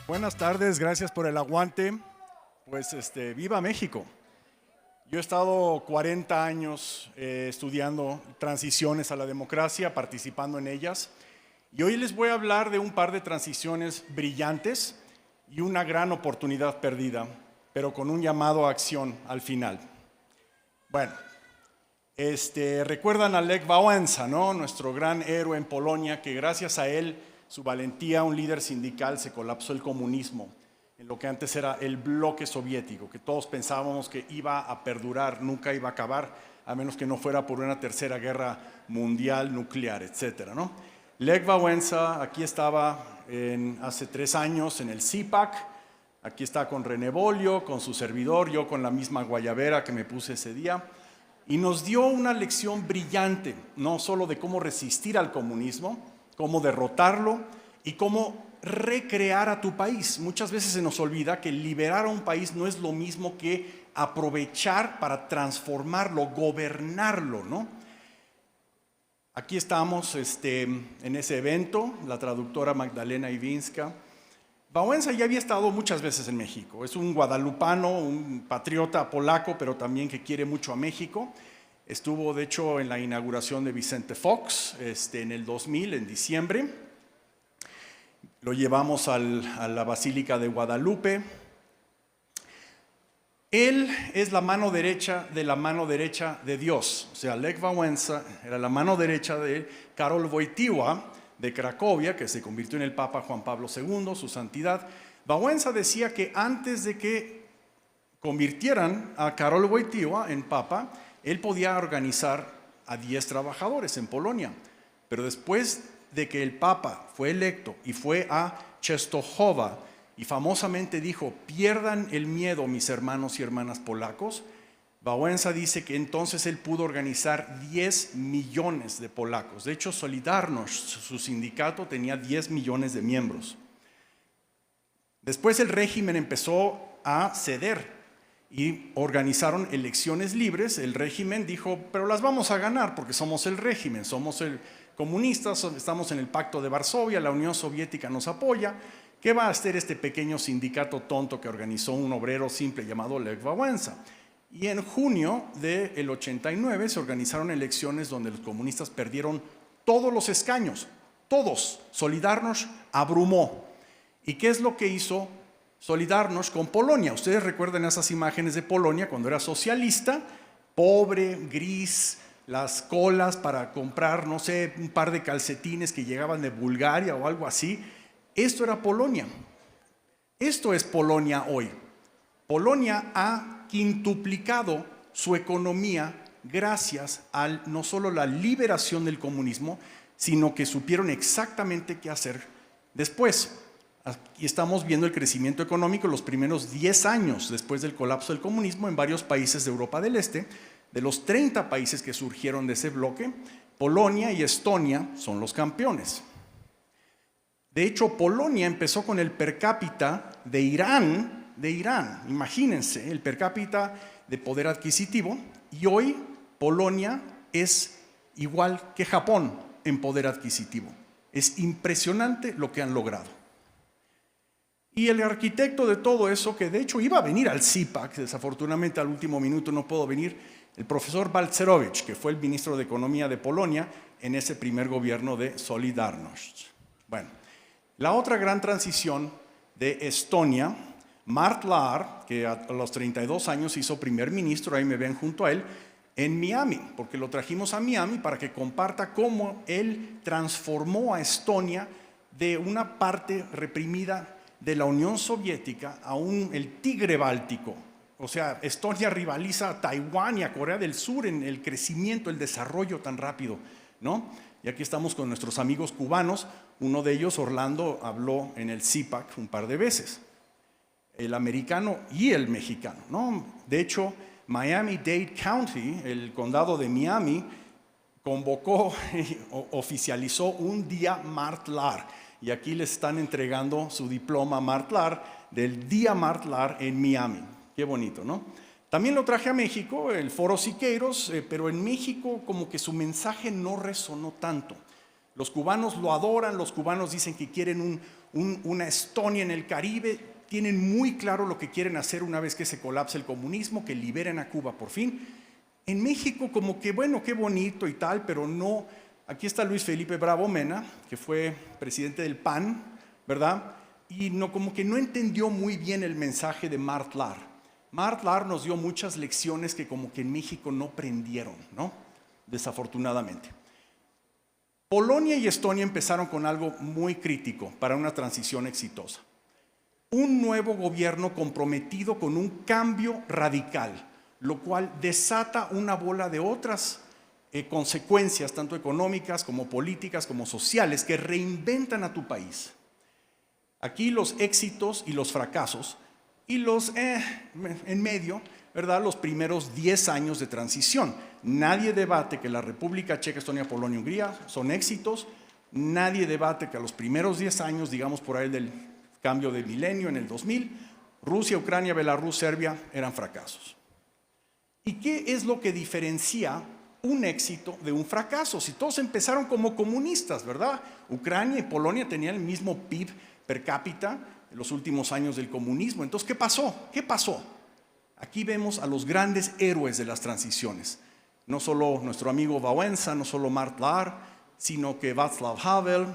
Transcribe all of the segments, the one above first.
Buenas tardes, gracias por el aguante. Pues viva México. Yo he estado 40 años estudiando transiciones a la democracia, participando en ellas. Y hoy les voy a hablar de un par de transiciones brillantes y una gran oportunidad perdida, pero con un llamado a acción al final. Bueno, recuerdan a Lech Wałęsa, ¿no? Nuestro gran héroe en Polonia, que gracias a él, su valentía, un líder sindical, se colapsó el comunismo en lo que antes era el bloque soviético, que todos pensábamos que iba a perdurar, nunca iba a acabar, a menos que no fuera por una tercera guerra mundial, nuclear, etcétera, ¿no? Lech Wałęsa aquí estaba hace 3 años en el CIPAC, aquí está con René Bolio, con su servidor, yo con la misma guayabera que me puse ese día, y nos dio una lección brillante, no solo de cómo resistir al comunismo, cómo derrotarlo y cómo recrear a tu país. Muchas veces se nos olvida que liberar a un país no es lo mismo que aprovechar para transformarlo, gobernarlo, ¿no? Aquí estamos en ese evento, la traductora Magdalena Iwinska. Wałęsa ya había estado muchas veces en México. Es un guadalupano, un patriota polaco, pero también que quiere mucho a México. Estuvo, de hecho, en la inauguración de Vicente Fox en el 2000, en diciembre. Lo llevamos a la Basílica de Guadalupe. Él es la mano derecha de Dios. O sea, Lech Wałęsa era la mano derecha de Karol Wojtyła de Cracovia, que se convirtió en el Papa Juan Pablo II, su santidad. Wałęsa decía que antes de que convirtieran a Karol Wojtyła en Papa, él podía organizar a 10 trabajadores en Polonia. Pero después de que el Papa fue electo y fue a Częstochowa y famosamente dijo: pierdan el miedo, mis hermanos y hermanas polacos, Wałęsa dice que entonces él pudo organizar 10 millones de polacos. De hecho, Solidarność, su sindicato, tenía 10 millones de miembros. Después el régimen empezó a ceder y organizaron elecciones libres. El régimen dijo: pero las vamos a ganar porque somos el régimen, somos el comunistas, estamos en el Pacto de Varsovia, la Unión Soviética nos apoya. ¿Qué va a hacer este pequeño sindicato tonto que organizó un obrero simple llamado Lech Wałęsa? Y en junio del 89 se organizaron elecciones donde los comunistas perdieron todos los escaños, todos. Solidarność abrumó. ¿Y qué es lo que hizo Solidarność con Polonia? Ustedes recuerdan esas imágenes de Polonia cuando era socialista, pobre, gris, las colas para comprar, no sé, un par de calcetines que llegaban de Bulgaria o algo así. Esto era Polonia. Esto es Polonia hoy. Polonia ha quintuplicado su economía gracias a no solo la liberación del comunismo, sino que supieron exactamente qué hacer después. Aquí estamos viendo el crecimiento económico los primeros 10 años después del colapso del comunismo en varios países de Europa del Este. De los 30 países que surgieron de ese bloque, Polonia y Estonia son los campeones. De hecho, Polonia empezó con el per cápita de Irán, imagínense, el per cápita de poder adquisitivo, y hoy Polonia es igual que Japón en poder adquisitivo. Es impresionante lo que han logrado. Y el arquitecto de todo eso, que de hecho iba a venir al CIPAC, desafortunadamente al último minuto no pudo venir, el profesor Balcerowicz, que fue el ministro de Economía de Polonia en ese primer gobierno de Solidarność. Bueno, la otra gran transición de Estonia, Mart Laar, que a los 32 años hizo primer ministro, ahí me ven junto a él, en Miami, porque lo trajimos a Miami para que comparta cómo él transformó a Estonia de una parte reprimida de la Unión Soviética a el tigre báltico. O sea, Estonia rivaliza a Taiwán y a Corea del Sur en el crecimiento, el desarrollo tan rápido, ¿no? Y aquí estamos con nuestros amigos cubanos. Uno de ellos, Orlando, habló en el CIPAC un par de veces. El americano y el mexicano, ¿no? De hecho, Miami-Dade County, el condado de Miami, convocó, oficializó un día Mart Laar. Y aquí les están entregando su diploma Mart Laar del día Mart Laar en Miami. Qué bonito, ¿no? También lo traje a México, el Foro Siqueiros, pero en México como que su mensaje no resonó tanto. Los cubanos lo adoran, los cubanos dicen que quieren una Estonia en el Caribe, tienen muy claro lo que quieren hacer una vez que se colapse el comunismo, que liberen a Cuba por fin. En México como que bueno, qué bonito y tal, pero no. Aquí está Luis Felipe Bravo Mena, que fue presidente del PAN, ¿verdad? Y no, como que no entendió muy bien el mensaje de Mart Laar. Mart Laar nos dio muchas lecciones que como que en México no prendieron, ¿no? Desafortunadamente. Polonia y Estonia empezaron con algo muy crítico para una transición exitosa. Un nuevo gobierno comprometido con un cambio radical, lo cual desata una bola de otras consecuencias, tanto económicas como políticas, como sociales, que reinventan a tu país. Aquí los éxitos y los fracasos, y los en medio, ¿verdad? Los primeros 10 años de transición. Nadie debate que la República Checa, Estonia, Polonia y Hungría son éxitos. Nadie debate que a los primeros 10 años, digamos por ahí del cambio de milenio en el 2000, Rusia, Ucrania, Belarus, Serbia eran fracasos. ¿Y qué es lo que diferencia un éxito de un fracaso? Si todos empezaron como comunistas, ¿verdad? Ucrania y Polonia tenían el mismo PIB per cápita en los últimos años del comunismo. Entonces, ¿qué pasó? ¿Qué pasó? Aquí vemos a los grandes héroes de las transiciones. No solo nuestro amigo Wałęsa, no solo Mart Laar, sino que Václav Havel.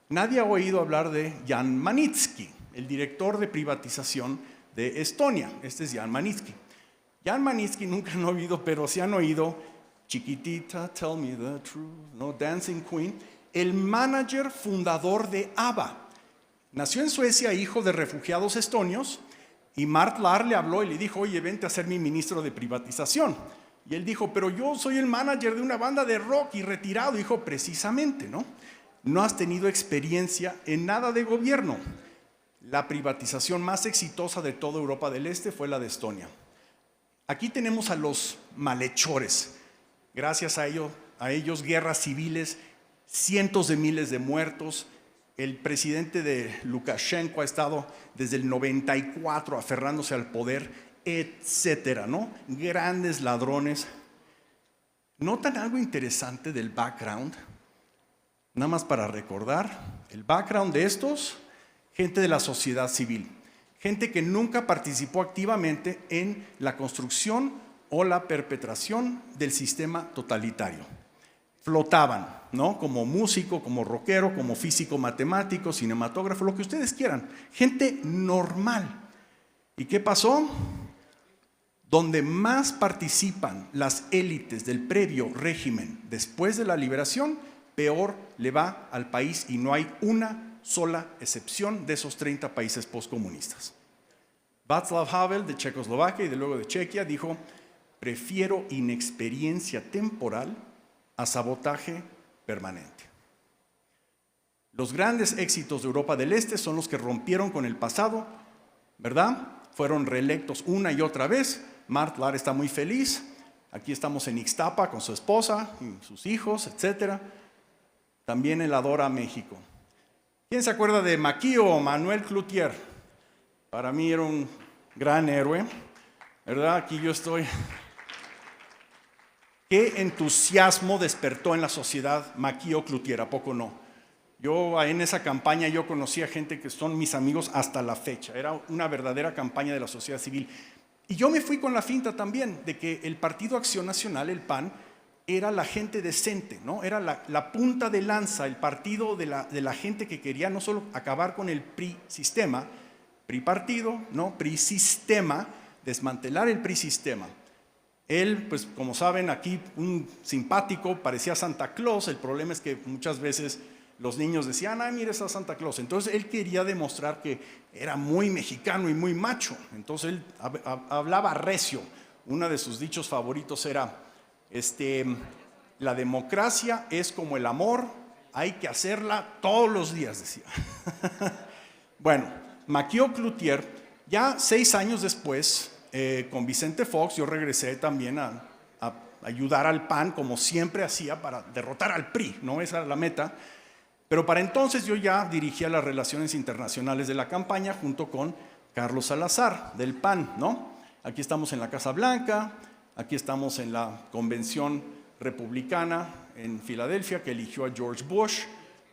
Nadie ha oído hablar de Jan Manitsky, el director de privatización de Estonia. Este es Jan Manitsky. Jan Manitsky nunca han oído, pero sí han oído Chiquitita, Tell Me the Truth, ¿no? Dancing Queen, el manager fundador de ABBA. Nació en Suecia, hijo de refugiados estonios, y Mart Laar le habló y le dijo, oye, vente a ser mi ministro de privatización. Y él dijo, pero yo soy el manager de una banda de rock y retirado. Dijo, precisamente, ¿no? No has tenido experiencia en nada de gobierno. La privatización más exitosa de toda Europa del Este fue la de Estonia. Aquí tenemos a los malhechores. Gracias a ellos guerras civiles, cientos de miles de muertos. El presidente de Lukashenko ha estado desde el 94 aferrándose al poder, etcétera, ¿no? Grandes ladrones. ¿Notan algo interesante del background? Nada más para recordar, el background de estos, gente de la sociedad civil, gente que nunca participó activamente en la construcción o la perpetración del sistema totalitario. Flotaban, ¿no? Como músico, como rockero, como físico matemático, cinematógrafo, lo que ustedes quieran. Gente normal. ¿Y qué pasó? Donde más participan las élites del previo régimen después de la liberación, peor le va al país y no hay una sola excepción de esos 30 países postcomunistas. Václav Havel de Checoslovaquia y de luego de Chequia dijo, prefiero inexperiencia temporal a sabotaje permanente. Los grandes éxitos de Europa del Este son los que rompieron con el pasado, ¿verdad? Fueron reelectos una y otra vez. Mart Laar está muy feliz. Aquí estamos en Ixtapa con su esposa y sus hijos, etcétera. También él adora a México. ¿Quién se acuerda de Maquio Manuel Cloutier? Para mí era un gran héroe, ¿verdad? Aquí yo estoy. ¿Qué entusiasmo despertó en la sociedad Maquio Cloutier? ¿A poco no? Yo en esa campaña yo conocí a gente que son mis amigos hasta la fecha. Era una verdadera campaña de la sociedad civil. Y yo me fui con la finta también de que el Partido Acción Nacional, el PAN, era la gente decente, ¿no? Era la punta de lanza, el partido de la gente que quería no solo acabar con el PRI-sistema, PRI-partido, ¿no? PRI-sistema, desmantelar el PRI-sistema. Él, pues como saben, aquí un simpático, parecía Santa Claus. El problema es que muchas veces los niños decían, ay, mira esa Santa Claus. Entonces él quería demostrar que era muy mexicano y muy macho. Entonces él hablaba recio. Uno de sus dichos favoritos era, la democracia es como el amor, hay que hacerla todos los días, decía. Bueno, Maquio Cloutier, ya 6 años después, con Vicente Fox, yo regresé también a ayudar al PAN, como siempre hacía, para derrotar al PRI, ¿no? Esa era la meta. Pero para entonces yo ya dirigía las relaciones internacionales de la campaña junto con Carlos Salazar, del PAN, ¿no? Aquí estamos en la Casa Blanca, aquí estamos en la Convención Republicana en Filadelfia, que eligió a George Bush.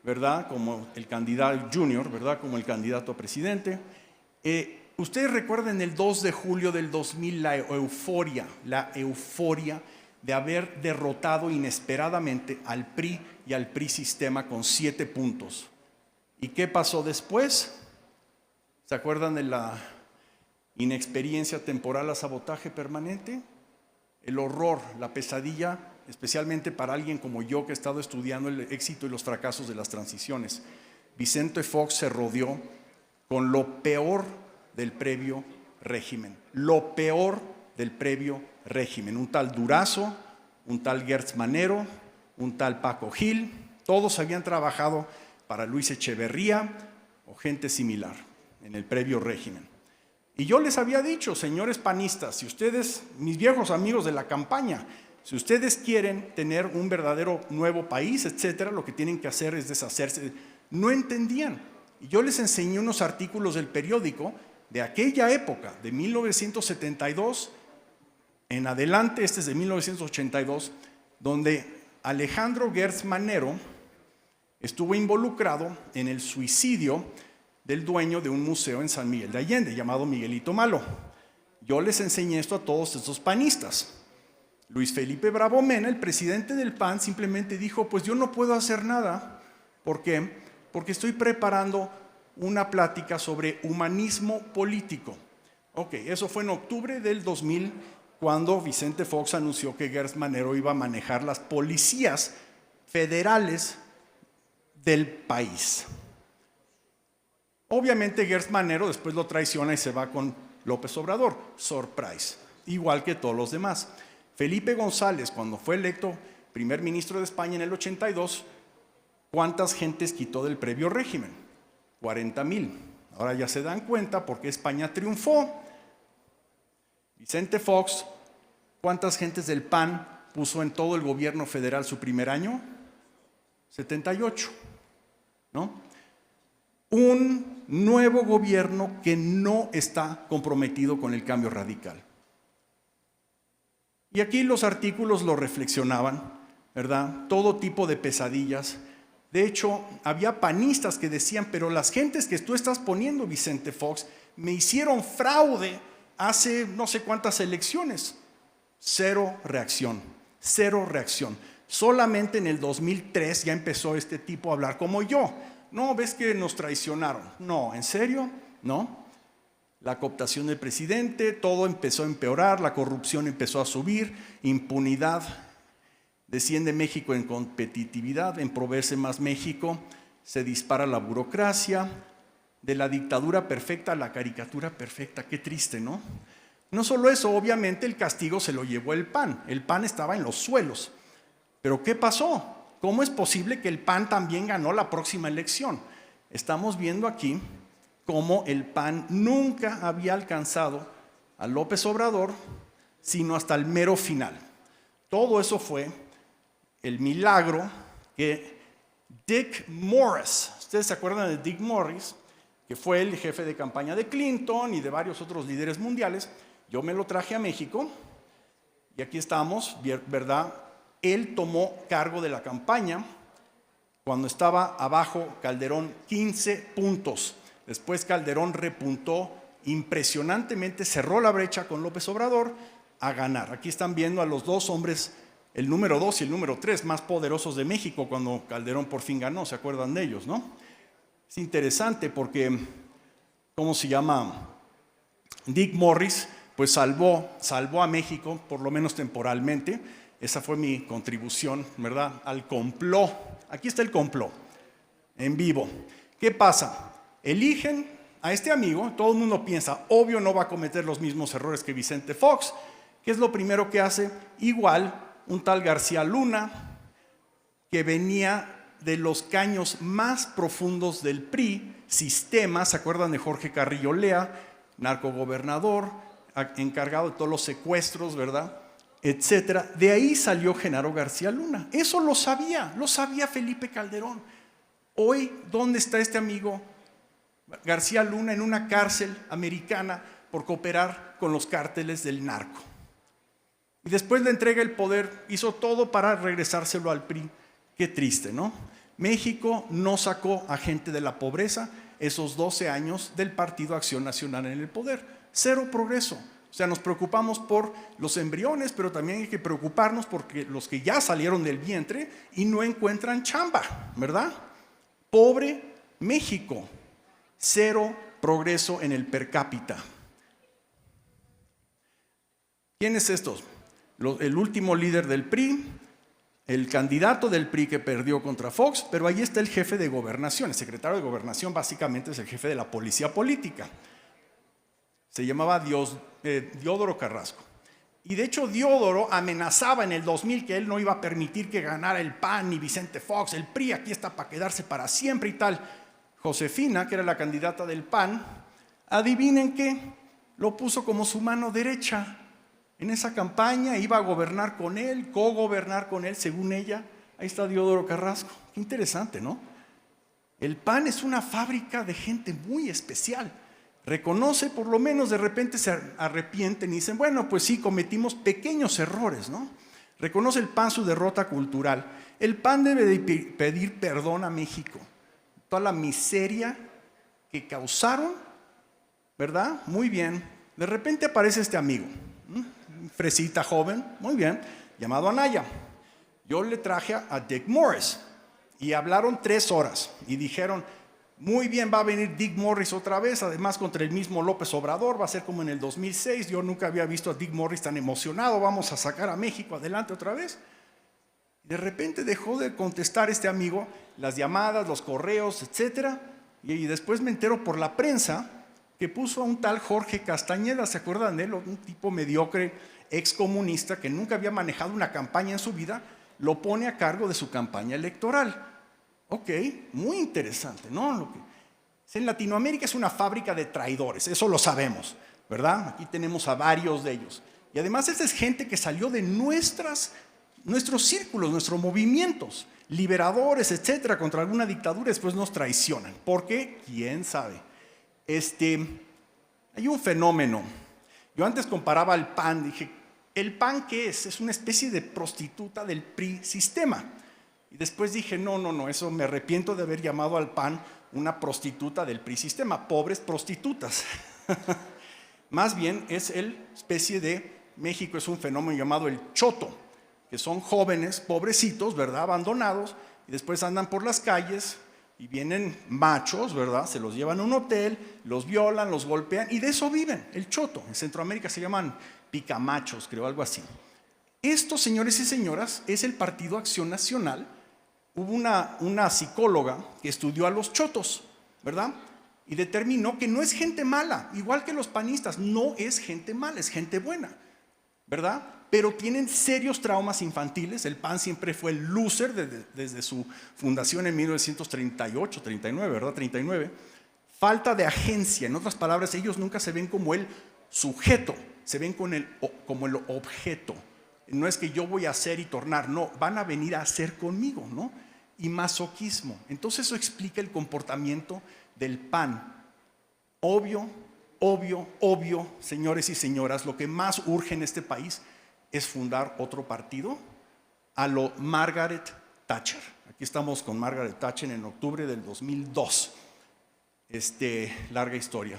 ¿verdad? Como el candidato junior, ¿verdad? Como el candidato a presidente. Ustedes recuerdan el 2 de julio del 2000 la euforia de haber derrotado inesperadamente al PRI y al PRI sistema con 7 puntos. ¿Y qué pasó después? ¿Se acuerdan de la inexperiencia temporal a sabotaje permanente? El horror, la pesadilla, especialmente para alguien como yo que he estado estudiando el éxito y los fracasos de las transiciones. Vicente Fox se rodeó con lo peor del previo régimen. Lo peor del previo régimen. Un tal Durazo, un tal Gertz Manero, un tal Paco Gil. Todos habían trabajado para Luis Echeverría o gente similar en el previo régimen. Y yo les había dicho, señores panistas, si ustedes, mis viejos amigos de la campaña, si ustedes quieren tener un verdadero nuevo país, etcétera, lo que tienen que hacer es deshacerse. No entendían. Y yo les enseñé unos artículos del periódico de aquella época, de 1972 en adelante, este es de 1982, donde Alejandro Gertz Manero estuvo involucrado en el suicidio del dueño de un museo en San Miguel de Allende, llamado Miguelito Malo. Yo les enseñé esto a todos estos panistas. Luis Felipe Bravo Mena, el presidente del PAN, simplemente dijo, pues yo no puedo hacer nada. ¿Por qué? Porque estoy preparando una plática sobre humanismo político. Ok, eso fue en octubre del 2000, cuando Vicente Fox anunció que Gertz Manero iba a manejar las policías federales del país. Obviamente Gertz Manero después lo traiciona y se va con López Obrador. Surprise. Igual que todos los demás. Felipe González, cuando fue electo primer ministro de España en el 82, ¿cuántas gentes quitó del previo régimen? 40,000. Ahora ya se dan cuenta por qué España triunfó. Vicente Fox, ¿cuántas gentes del PAN puso en todo el gobierno federal su primer año? 78, ¿no? Un nuevo gobierno que no está comprometido con el cambio radical. Y aquí los artículos lo reflexionaban, ¿verdad? Todo tipo de pesadillas. De hecho, había panistas que decían, pero las gentes que tú estás poniendo, Vicente Fox, me hicieron fraude hace no sé cuántas elecciones. Cero reacción, cero reacción. Solamente en el 2003 ya empezó este tipo a hablar como yo. No, ves que nos traicionaron. No, ¿en serio? No. La cooptación del presidente, todo empezó a empeorar, la corrupción empezó a subir, impunidad. Desciende México en competitividad, en proveerse más México, se dispara la burocracia, de la dictadura perfecta a la caricatura perfecta. Qué triste, ¿no? No solo eso, obviamente el castigo se lo llevó el PAN. El PAN estaba en los suelos. ¿Pero qué pasó? ¿Cómo es posible que el PAN también ganó la próxima elección? Estamos viendo aquí cómo el PAN nunca había alcanzado a López Obrador, sino hasta el mero final. Todo eso fue el milagro que Dick Morris, ustedes se acuerdan de Dick Morris, que fue el jefe de campaña de Clinton y de varios otros líderes mundiales. Yo me lo traje a México y aquí estamos, ¿verdad? Él tomó cargo de la campaña cuando estaba abajo Calderón 15 puntos. Después Calderón repuntó impresionantemente, cerró la brecha con López Obrador a ganar. Aquí están viendo a los dos hombres, el número 2 y el número 3 más poderosos de México cuando Calderón por fin ganó, ¿se acuerdan de ellos, no? Es interesante porque, ¿cómo se llama? Dick Morris, pues salvó a México, por lo menos temporalmente. Esa fue mi contribución, ¿verdad? Al complot. Aquí está el complot, en vivo. ¿Qué pasa? Eligen a este amigo, todo el mundo piensa, obvio no va a cometer los mismos errores que Vicente Fox. ¿Qué es lo primero que hace? Igual, un tal García Luna, que venía de los caños más profundos del PRI, sistema, ¿se acuerdan de Jorge Carrillo Lea? Narcogobernador, encargado de todos los secuestros, ¿verdad? Etcétera. De ahí salió Genaro García Luna. Eso lo sabía Felipe Calderón. Hoy, ¿dónde está este amigo García Luna? En una cárcel americana por cooperar con los cárteles del narco. Y después le entrega el poder, hizo todo para regresárselo al PRI. Qué triste, ¿no? México no sacó a gente de la pobreza esos 12 años del Partido Acción Nacional en el poder. Cero progreso. O sea, nos preocupamos por los embriones, pero también hay que preocuparnos por los que ya salieron del vientre y no encuentran chamba, ¿verdad? Pobre México. Cero progreso en el per cápita. ¿Quién es estos? El último líder del PRI, el candidato del PRI que perdió contra Fox, pero ahí está el jefe de gobernación. El secretario de gobernación básicamente es el jefe de la policía política. Se llamaba Diodoro Carrasco. Y de hecho Diodoro amenazaba en el 2000 que él no iba a permitir que ganara el PAN ni Vicente Fox. El PRI aquí está para quedarse para siempre y tal. Josefina, que era la candidata del PAN, adivinen qué, lo puso como su mano derecha. En esa campaña iba a gobernar con él, co-gobernar con él, según ella. Ahí está Diodoro Carrasco. Qué interesante, ¿no? El PAN es una fábrica de gente muy especial. Reconoce, por lo menos de repente se arrepienten y dicen, bueno, pues sí, cometimos pequeños errores, ¿no? Reconoce el PAN su derrota cultural. El PAN debe de pedir perdón a México. Toda la miseria que causaron, ¿verdad? Muy bien. De repente aparece este amigo, fresita joven, muy bien, llamado Anaya. Yo le traje a Dick Morris y hablaron 3 horas y dijeron, muy bien, va a venir Dick Morris otra vez, además contra el mismo López Obrador, va a ser como en el 2006, yo nunca había visto a Dick Morris tan emocionado, vamos a sacar a México adelante otra vez. De repente dejó de contestar este amigo las llamadas, los correos, etcétera, y después me entero por la prensa que puso a un tal Jorge Castañeda, ¿se acuerdan de él? Un tipo mediocre, excomunista, que nunca había manejado una campaña en su vida, lo pone a cargo de su campaña electoral. Ok, muy interesante, ¿no? En Latinoamérica es una fábrica de traidores, eso lo sabemos, ¿verdad? Aquí tenemos a varios de ellos. Y además esa es gente que salió de nuestros círculos, nuestros movimientos, liberadores, etcétera, contra alguna dictadura, después nos traicionan. ¿Por qué? ¿Quién sabe? Hay un fenómeno. Yo antes comparaba el PAN, dije, ¿el PAN qué es? Es una especie de prostituta del PRI sistema. Y después dije, no, eso me arrepiento de haber llamado al PAN una prostituta del PRI sistema, pobres prostitutas. Más bien es el especie de, México es un fenómeno llamado el choto, que son jóvenes, pobrecitos, ¿verdad? Abandonados, y después andan por las calles y vienen machos, ¿verdad? Se los llevan a un hotel, los violan, los golpean, y de eso viven, el choto. En Centroamérica se llaman picamachos, creo, algo así. Estos, señores y señoras, es el Partido Acción Nacional. Hubo una psicóloga que estudió a los chotos, ¿verdad? Y determinó que no es gente mala, igual que los panistas, no es gente mala, es gente buena, ¿verdad? Pero tienen serios traumas infantiles. El PAN siempre fue el loser desde su fundación en 1938, 39, ¿verdad? 39. Falta de agencia, en otras palabras, ellos nunca se ven como el sujeto, se ven como el objeto. No es que yo voy a hacer y tornar, no, van a venir a hacer conmigo, ¿no? Y masoquismo. Entonces eso explica el comportamiento del PAN. Obvio, señores y señoras, lo que más urge en este país es fundar otro partido a lo Margaret Thatcher. Aquí estamos con Margaret Thatcher en octubre del 2002. Larga historia.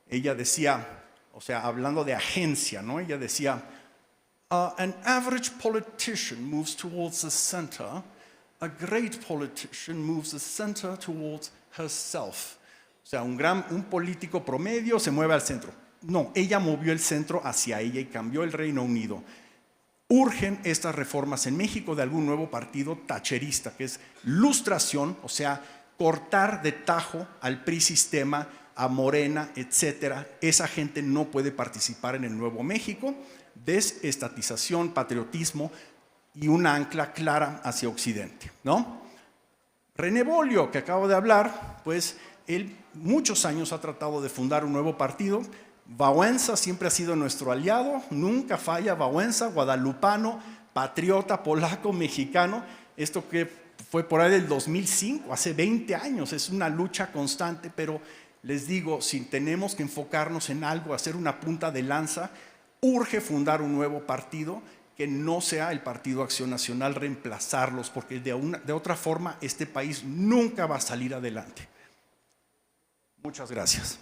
Ella decía, o sea, hablando de agencia, ¿no? Ella decía, an average politician moves towards the center, a great politician moves the center towards herself. O sea, un político promedio se mueve al centro. No, ella movió el centro hacia ella y cambió el Reino Unido. Urgen estas reformas en México de algún nuevo partido thatcherista, que es lustración, o sea, cortar de tajo al PRI sistema, a Morena, etcétera. Esa gente no puede participar en el Nuevo México. Desestatización, patriotismo y una ancla clara hacia Occidente, ¿no? René Bolio, que acabo de hablar, pues él muchos años ha tratado de fundar un nuevo partido. Wałęsa siempre ha sido nuestro aliado, nunca falla Wałęsa, guadalupano, patriota, polaco, mexicano. Esto que fue por ahí del 2005, hace 20 años, es una lucha constante, pero les digo, si tenemos que enfocarnos en algo, hacer una punta de lanza, urge fundar un nuevo partido que no sea el Partido Acción Nacional reemplazarlos, porque de otra forma este país nunca va a salir adelante. Muchas gracias.